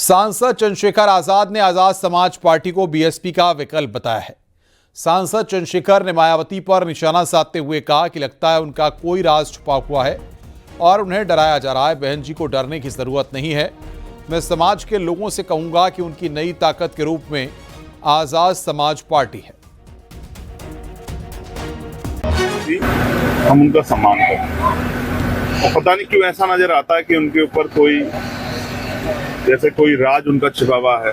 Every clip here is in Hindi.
सांसद चंद्रशेखर आजाद ने आजाद समाज पार्टी को बीएसपी का विकल्प बताया है। सांसद चंद्रशेखर ने मायावती पर निशाना साधते हुए कहा कि लगता है उनका कोई राज छुपा हुआ है और उन्हें डराया जा रहा है। बहन जी को डरने की जरूरत नहीं है। मैं समाज के लोगों से कहूंगा कि उनकी नई ताकत के रूप में आजाद समाज पार्टी है। हम उनका सम्मान करते हैं और पता नहीं क्यों ऐसा नजर आता है कि उनके ऊपर कोई जैसे कोई राज उनका छिपा हुआ है,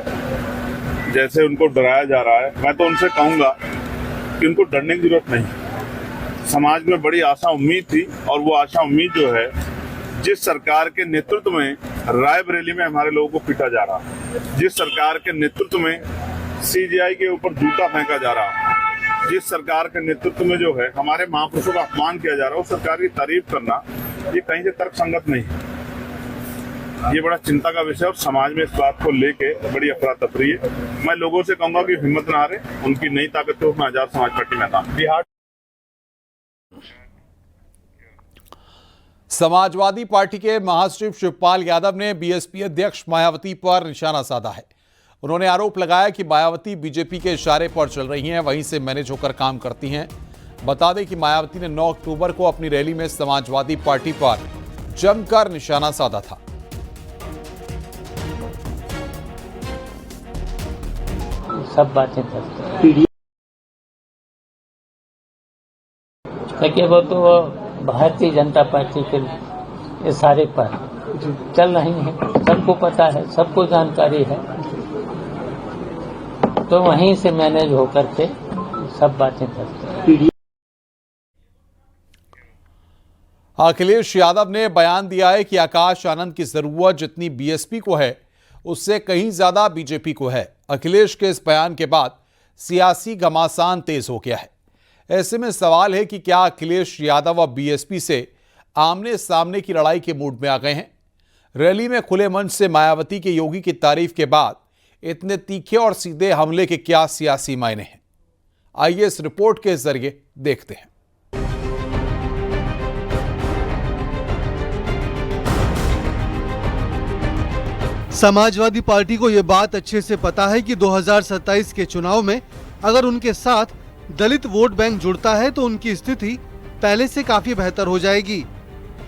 जैसे उनको डराया जा रहा है। मैं तो उनसे कहूंगा कि उनको डरने की जरूरत नहीं। समाज में बड़ी आशा उम्मीद थी और वो आशा उम्मीद जो है, जिस सरकार के नेतृत्व में रायबरेली में हमारे लोगों को पीटा जा रहा है, जिस सरकार के नेतृत्व में सीजेआई के ऊपर जूता फेंका जा रहा है, जिस सरकार के नेतृत्व में जो है हमारे महापुरुषों का अपमान किया जा रहा है, उस सरकार की तारीफ करना ये कहीं से तर्कसंगत नहीं है। ये बड़ा चिंता का विषय और समाज में इस बात को लेके बड़ी अफरा तफरी है। मैं लोगों से कहूंगा कि हिम्मत ना हारे, उनकी नई ताकत के रूप में आजाद समाज पार्टी मैदान। बिहार समाजवादी पार्टी के महासचिव शिवपाल यादव ने बीएसपी अध्यक्ष मायावती पर निशाना साधा है। उन्होंने आरोप लगाया कि मायावती बीजेपी के इशारे पर चल रही हैं, वहीं से मैनेज होकर काम करती हैं। बता दें कि मायावती ने 9 अक्टूबर को अपनी रैली में समाजवादी पार्टी पर जमकर निशाना साधा था। सब बातें करते हैं। देखिए, वो तो भारतीय जनता पार्टी के इशारे पर चल रही है, सबको पता है, सबको जानकारी है, तो वहीं से मैनेज होकर के सब बातें करते हैं। अखिलेश यादव ने बयान दिया है कि आकाश आनंद की जरूरत जितनी बीएसपी को है, उससे कहीं ज्यादा बीजेपी को है। अखिलेश के इस बयान के बाद सियासी घमासान तेज हो गया है। ऐसे में सवाल है कि क्या अखिलेश यादव और बीएसपी से आमने सामने की लड़ाई के मूड में आ गए हैं। रैली में खुले मंच से मायावती के योगी की तारीफ के बाद इतने तीखे और सीधे हमले के क्या सियासी मायने हैं, आइए इस रिपोर्ट के जरिए देखते हैं। समाजवादी पार्टी को यह बात अच्छे से पता है कि 2027 के चुनाव में अगर उनके साथ दलित वोट बैंक जुड़ता है तो उनकी स्थिति पहले से काफी बेहतर हो जाएगी।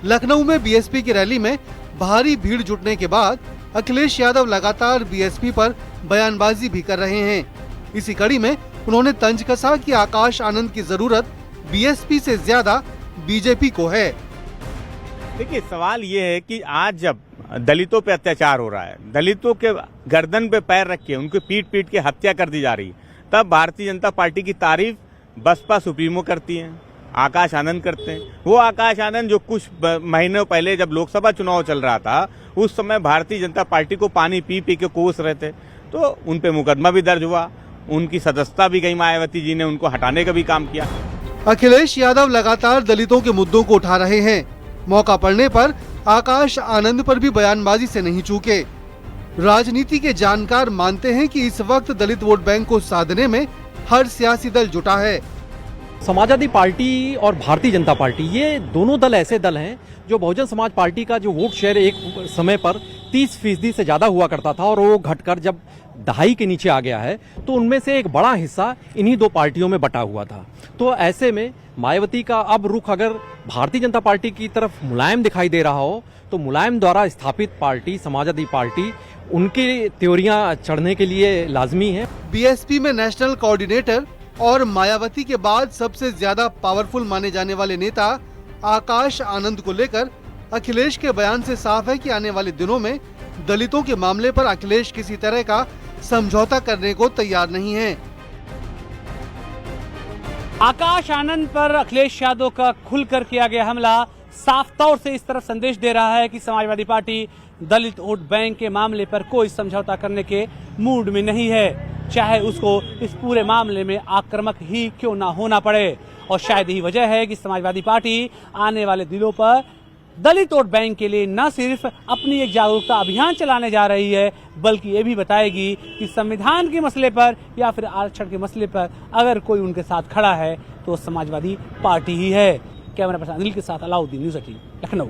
लखनऊ में बीएसपी की रैली में भारी भीड़ जुटने के बाद अखिलेश यादव लगातार बीएसपी पर बयानबाजी भी कर रहे हैं। इसी कड़ी में उन्होंने तंज कसा कि आकाश आनंद की जरूरत बीएसपी से ज्यादा बीजेपी को है। देखिए, सवाल ये है कि आज जब दलितों पे अत्याचार हो रहा है, दलितों के गर्दन पे पैर रख के उनको पीट पीट के हत्या कर दी जा रही है, तब भारतीय जनता पार्टी की तारीफ बसपा सुप्रीमो करती है, आकाश आनंद करते हैं। वो आकाश आनंद जो कुछ महीनों पहले जब लोकसभा चुनाव चल रहा था, उस समय भारतीय जनता पार्टी को पानी पी पी के कोस रहे थे, तो उन पे मुकदमा भी दर्ज हुआ, उनकी सदस्यता भी गई। मायावती जी ने उनको हटाने का भी काम किया। अखिलेश यादव लगातार दलितों के मुद्दों को उठा रहे हैं। मौका पड़ने पर आकाश आनंद पर भी बयानबाजी से नहीं चूके। राजनीति के जानकार मानते हैं कि इस वक्त दलित वोट बैंक को साधने में हर सियासी दल जुटा है। समाजवादी पार्टी और भारतीय जनता पार्टी, ये दोनों दल ऐसे दल हैं जो बहुजन समाज पार्टी का जो वोट शेयर एक समय पर 30% से ज्यादा हुआ करता था और वो घटकर जब 2.5 के नीचे आ गया है, तो उनमें से एक बड़ा हिस्सा इन्हीं दो पार्टियों में बटा हुआ था। तो ऐसे में मायावती का अब रुख अगर भारतीय जनता पार्टी की तरफ मुलायम दिखाई दे रहा हो, तो मुलायम द्वारा स्थापित पार्टी समाजवादी पार्टी उनकी त्योरियां चढ़ने के लिए लाजमी है। बीएसपी में नेशनल कोऑर्डिनेटर और मायावती के बाद सबसे ज्यादा पावरफुल माने जाने वाले नेता आकाश आनंद को लेकर अखिलेश के बयान से साफ है कि आने वाले दिनों में दलितों के मामले पर अखिलेश किसी तरह का समझौता करने को तैयार नहीं है। आकाश आनंद पर अखिलेश यादव का खुलकर किया गया हमला साफ तौर से इस तरफ संदेश दे रहा है कि समाजवादी पार्टी दलित वोट बैंक के मामले पर कोई समझौता करने के मूड में नहीं है, चाहे उसको इस पूरे मामले में आक्रामक ही क्यों ना होना पड़े। और शायद यही वजह है कि समाजवादी पार्टी आने वाले दिनों पर दलित वोट बैंक के लिए न सिर्फ अपनी एक जागरूकता अभियान चलाने जा रही है, बल्कि ये भी बताएगी कि संविधान के मसले पर या फिर आरक्षण के मसले पर अगर कोई उनके साथ खड़ा है तो समाजवादी पार्टी ही है। कैमरा पर्सन अनिल के साथ अलाउद्दीन, न्यूज़ 18 लखनऊ।